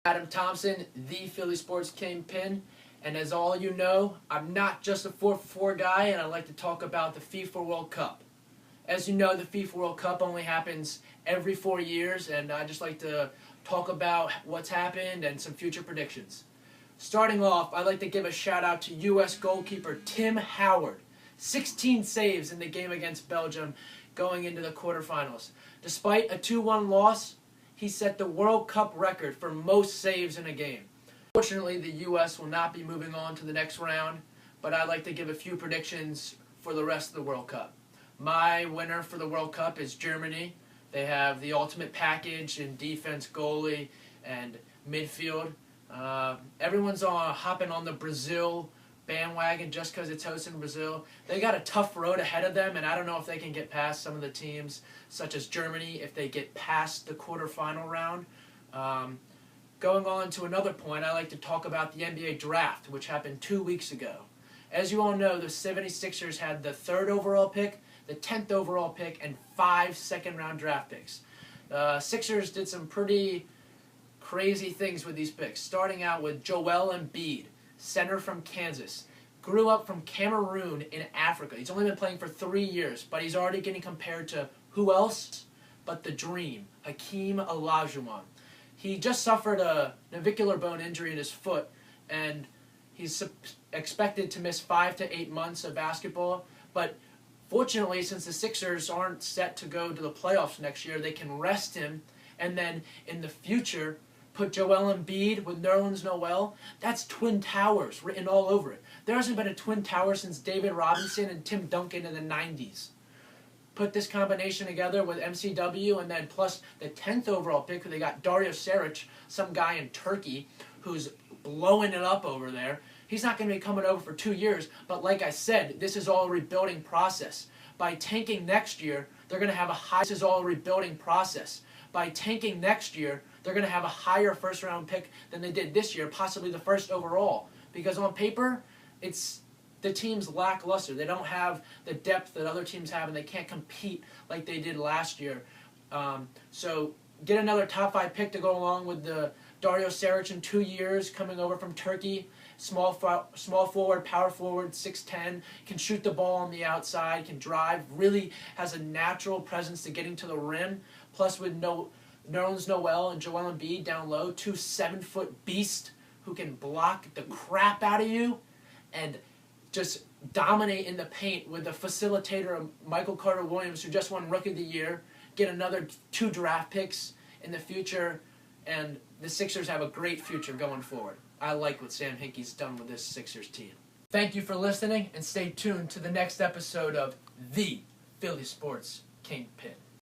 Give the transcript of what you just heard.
Adam Thompson, the Philly Sports Kingpin, and as all you know, I'm not just a 4-for-4 guy, and I like to talk about the FIFA World Cup. As you know, the FIFA World Cup only happens every 4 years, and I just like to talk about what's happened and some future predictions. Starting off, I'd like to give a shout out to U.S. goalkeeper Tim Howard. 16 saves in the game against Belgium going into the quarterfinals. Despite a 2-1 loss, he set the World Cup record for most saves in a game. Fortunately, the U.S. will not be moving on to the next round, but I'd like to give a few predictions for the rest of the World Cup. My winner for the World Cup is Germany. They have the ultimate package in defense, goalie, and midfield. Everyone's hopping on the Brazil bandwagon just because it's hosted in Brazil. They got a tough road ahead of them, and I don't know if they can get past some of the teams, such as Germany, if they get past the quarterfinal round. Going on to another point, I like to talk about the NBA draft, which happened 2 weeks ago. As you all know, the 76ers had the 3rd overall pick, the 10th overall pick, and 5 second-round draft picks. Sixers did some pretty crazy things with these picks, starting out with Joel Embiid, center from Kansas. Grew up from Cameroon in Africa. He's only been playing for 3 years, but he's already getting compared to who else but the Dream, Hakeem Olajuwon. He just suffered a navicular bone injury in his foot, and he's expected to miss 5 to 8 months of basketball. But fortunately, since the Sixers aren't set to go to the playoffs next year, they can rest him, and then in the future, put Joel Embiid with Nerlens Noel. That's Twin Towers written all over it. There hasn't been a Twin Tower since David Robinson and Tim Duncan in the 90s. Put this combination together with MCW and then plus the 10th overall pick, who they got Dario Saric, some guy in Turkey who's blowing it up over there. He's not going to be coming over for 2 years, but like I said, this is all a rebuilding process. By tanking next year, they're going to have a high... This is all a rebuilding process. By tanking next year, they're going to have a higher first-round pick than they did this year, possibly the 1st overall. Because on paper, the team's lackluster. They don't have the depth that other teams have, and they can't compete like they did last year. So get another top 5 pick to go along with the Dario Saric in 2 years, coming over from Turkey. Small forward, power forward, 6'10", can shoot the ball on the outside, can drive, really has a natural presence to getting to the rim. Plus with Nerlens Noel and Joel Embiid down low, 2 7-foot beasts who can block the crap out of you and just dominate in the paint with the facilitator of Michael Carter-Williams, who just won Rookie of the Year, get another 2 draft picks in the future, and the Sixers have a great future going forward. I like what Sam Hinkie's done with this Sixers team. Thank you for listening, and stay tuned to the next episode of The Philly Sports Kingpin.